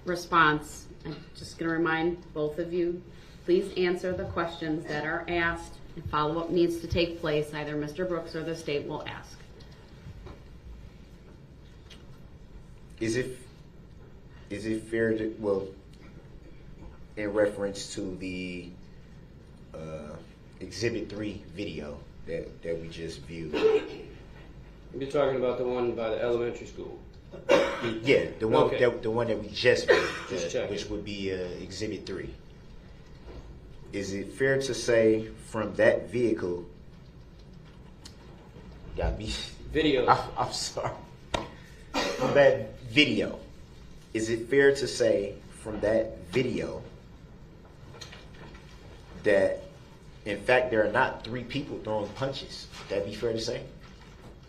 response. I'm just going to remind both of you, please answer the questions that are asked, and follow-up needs to take place. Either Mr. Brooks or the state will ask. Is it fair to, well, in reference to the Exhibit 3 video that we just viewed? You're talking about the one by the elementary school. Yeah, the one Okay. the one that we just viewed, Just checking. which would be Exhibit 3. Is it fair to say from that vehicle? Got me. Videos. I'm sorry. From that video, is it fair to say from that video that, in fact, there are not three people throwing punches? Would that be fair to say?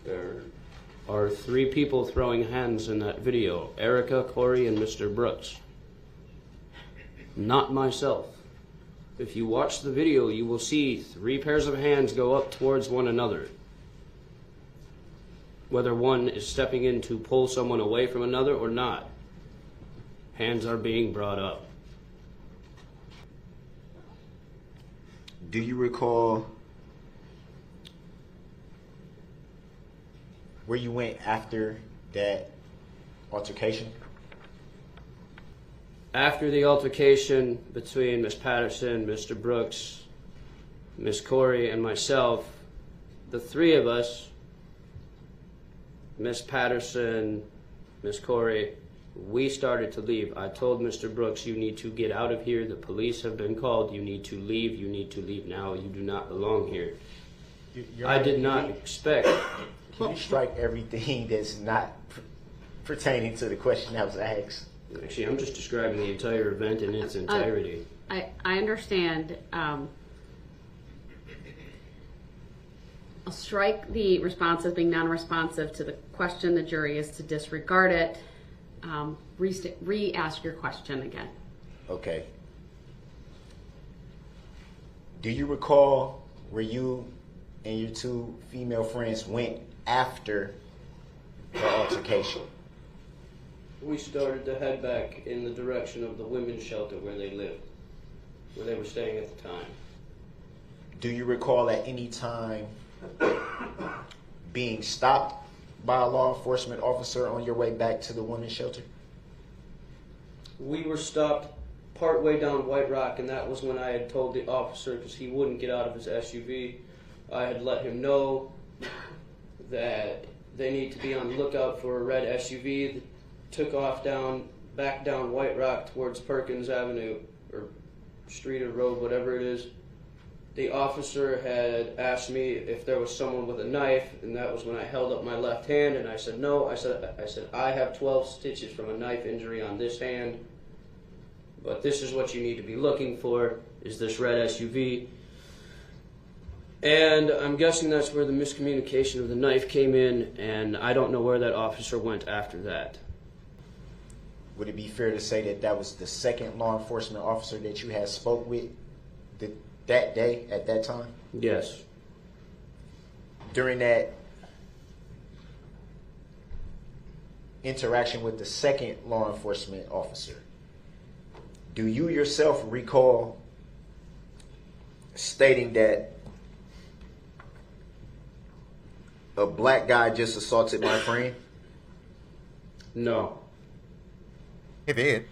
There are three people throwing hands in that video. Erica, Corey, and Mr. Brooks. Not myself. If you watch the video, you will see three pairs of hands go up towards one another. Whether one is stepping in to pull someone away from another or not, hands are being brought up. Do you recall where you went after that altercation? After the altercation between Miss Patterson, Mr. Brooks, Miss Corey, and myself, the three of us, Miss Patterson, Miss Corey, we started to leave. I told Mr. Brooks, you need to get out of here. The police have been called. You need to leave. You need to leave now. You do not belong here. I did not expect. Can you strike everything that's not pertaining to the question that was asked? Actually, I'm just describing the entire event in its entirety. I understand. I'll strike the response as being non-responsive to the question. The jury is to disregard it. Re-ask your question again. Okay. Do you recall where you and your two female friends went after the altercation? We started to head back in the direction of the women's shelter where they lived, where they were staying at the time. Do you recall at any time being stopped by a law enforcement officer on your way back to the women's shelter? We were stopped partway down White Rock, and that was when I had told the officer, because he wouldn't get out of his SUV, I had let him know that they need to be on the lookout for a red SUV that took off back down White Rock towards Perkins Avenue, or street or road, whatever it is. The officer had asked me if there was someone with a knife, and that was when I held up my left hand, and I said no. I said I have 12 stitches from a knife injury on this hand, but this is what you need to be looking for, is this red SUV. And I'm guessing that's where the miscommunication of the knife came in, and I don't know where that officer went after that. Would it be fair to say that that was the second law enforcement officer that you had spoke with that day, at that time? Yes. During that interaction with the second law enforcement officer, do you yourself recall stating that a black guy just assaulted my friend? No. He did.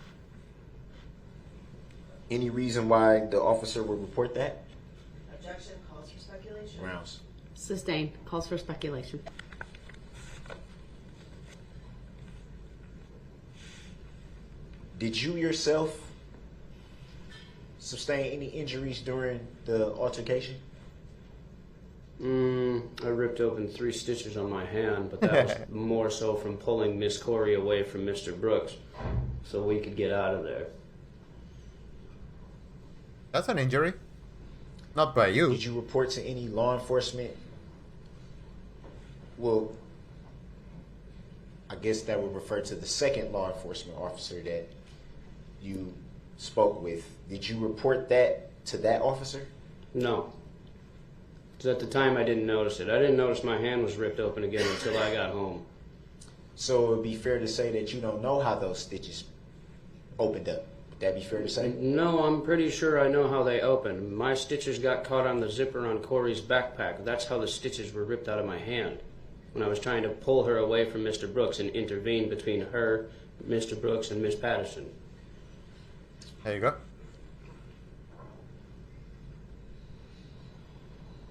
Any reason why the officer would report that? Objection calls for speculation. Rounds. Sustained. Calls for speculation. Did you yourself sustain any injuries during the altercation? I ripped open 3 stitches on my hand, but that was more so from pulling Miss Corey away from Mr. Brooks so we could get out of there. That's an injury. Not by you. Did you report to any law enforcement? Well, I guess that would refer to the second law enforcement officer that you spoke with. Did you report that to that officer? No. Because at the time I didn't notice it. I didn't notice my hand was ripped open again until I got home. So it would be fair to say that you don't know how those stitches opened up. Would that be fair to say? No, I'm pretty sure I know how they opened. My stitches got caught on the zipper on Corey's backpack. That's how the stitches were ripped out of my hand when I was trying to pull her away from Mr. Brooks and intervene between her, Mr. Brooks, and Miss Patterson. There you go.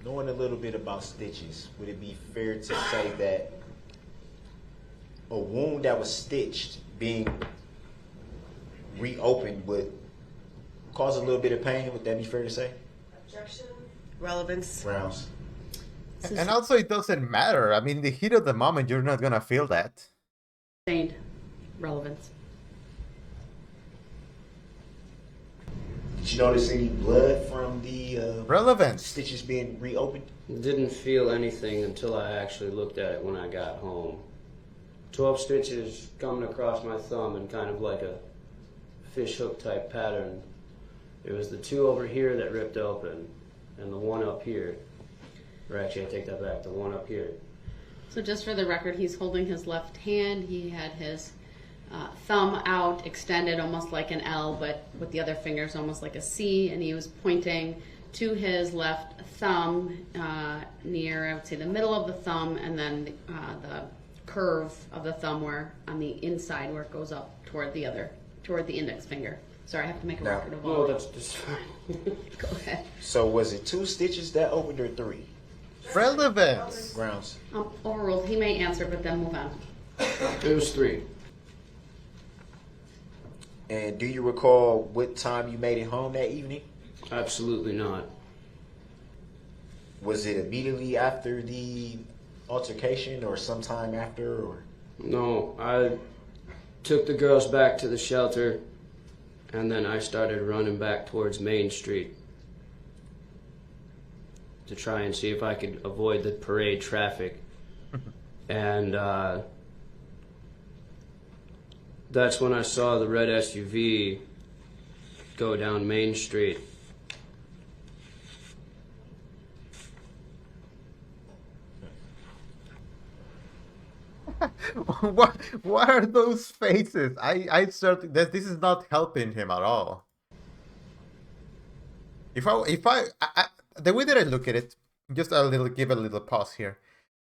Knowing a little bit about stitches, would it be fair to say that a wound that was stitched being reopened would cause a little bit of pain? Would that be fair to say? Objection. Relevance. Rounds. And also, it doesn't matter. I mean, in the heat of the moment, you're not gonna feel that. Sustained. Relevance. Did you notice any blood from the Relevance. stitches being reopened? Didn't feel anything until I actually looked at it when I got home. 12 stitches coming across my thumb in kind of like a fish hook type pattern. It was the 2 over here that ripped open, and the 1 up here. Or actually, I take that back, the 1 up here. So just for the record, he's holding his left hand. He had his thumb out, extended almost like an L, but with the other fingers almost like a C, and he was pointing to his left thumb near, I would say, the middle of the thumb, and then the curve of the thumb where on the inside where it goes up toward the index finger. Sorry, I have to make a Now- record of Oh, all. that's just fine. Go ahead. So was it 2 stitches that opened or 3? Relevance. Grounds. Overruled. He may answer, but then move on. It was 3. And do you recall what time you made it home that evening? Absolutely not. Was it immediately after the altercation or sometime after? Or No, took the girls back to the shelter, and then I started running back towards Main Street to try and see if I could avoid the parade traffic. And that's when I saw the red SUV go down Main Street. What are those faces? I certainly this is not helping him at all. The way that I look at it, just give a little pause here.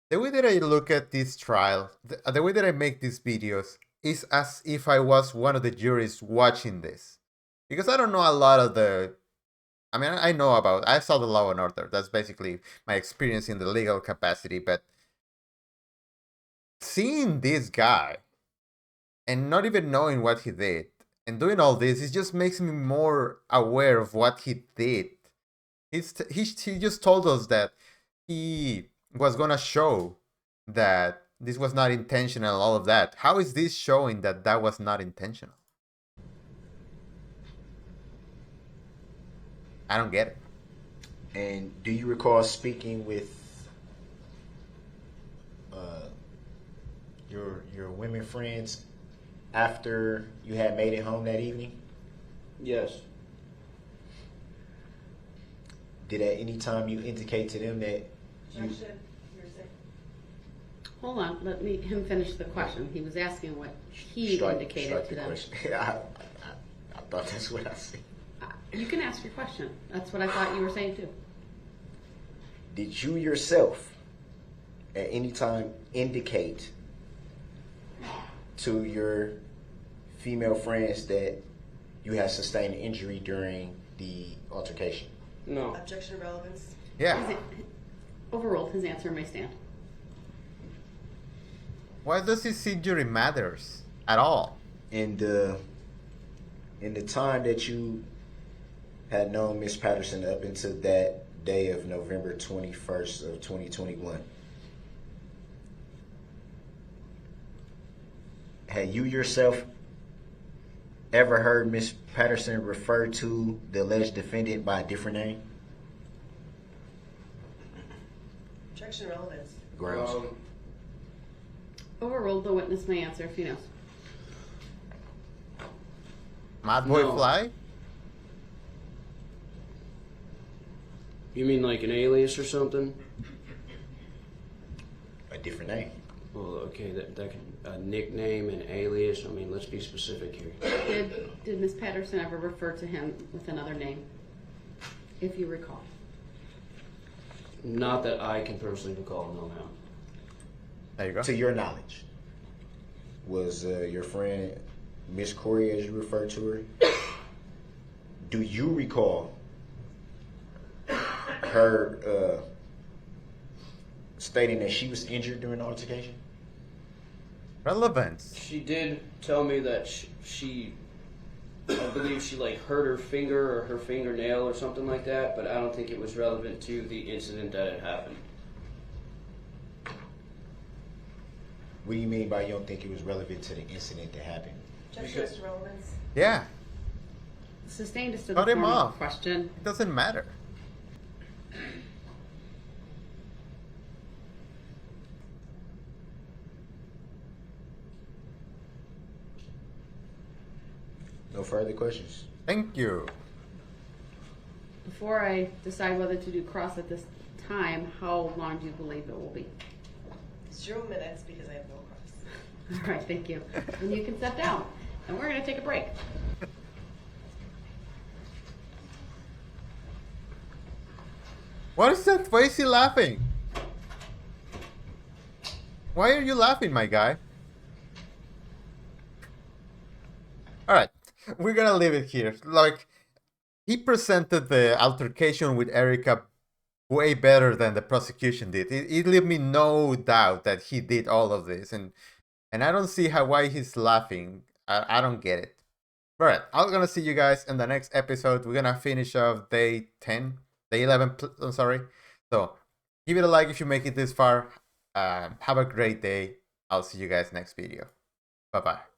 The way that I look at this trial, the way that I make these videos is as if I was one of the juries watching this, because I don't know a lot of the. I mean, I saw the Law and Order. That's basically my experience in the legal capacity, but seeing this guy and not even knowing what he did and doing all this, it just makes me more aware of what he did. He just told us that he was gonna show that this was not intentional, all of that. How is this showing that that was not intentional? I don't get it. And do you recall speaking with your women friends after you had made it home that evening? Yes. Did at any time you indicate to them that you... Objection. You're saying. Hold on, let him finish the question. He was asking what he indicated strike to the them. question. I thought that's what I said. You can ask your question. That's what I thought you were saying too. Did you yourself at any time indicate to your female friends that you had sustained injury during the altercation? No. Objection to relevance. Yeah. Overruled. His answer may stand. Why does this injury matters at all? In the time that you had known Miss Patterson up until that day of November 21st of 2021, had you yourself ever heard Miss Patterson refer to the alleged defendant by a different name? Objection to relevance. Grounds. Overruled. The witness may answer if he knows. Mad Boy No. Fly? You mean like an alias or something? A different name. Well, okay, that can a nickname, an alias. I mean, let's be specific here. Did Miss Patterson ever refer to him with another name? If you recall. Not that I can personally recall. No, ma'am. There you go. To your knowledge, was your friend Miss Corey, as you refer to her, do you recall her stating that she was injured during the altercation? Relevance. She did tell me that she I believe she like hurt her finger or her fingernail or something like that, but I don't think it was relevant to the incident that had happened. What do you mean by you don't think it was relevant to the incident that happened? Objection to relevance. Yeah. Sustained is to the Cut him form of off. the question. It doesn't matter. No further questions? Thank you. Before I decide whether to do cross at this time, how long do you believe it will be? 0 minutes because I have no cross. All right, thank you. And you can step down. And we're going to take a break. What is that? Why is he laughing? Why are you laughing, my guy? Alright, we're gonna leave it here. Like, he presented the altercation with Erica way better than the prosecution did. It left me no doubt that he did all of this, and I don't see why he's laughing. I don't get it. Alright, I'm gonna see you guys in the next episode. We're gonna finish off day 10, day 11, I'm sorry. So, give it a like if you make it this far. Have a great day. I'll see you guys next video. Bye-bye.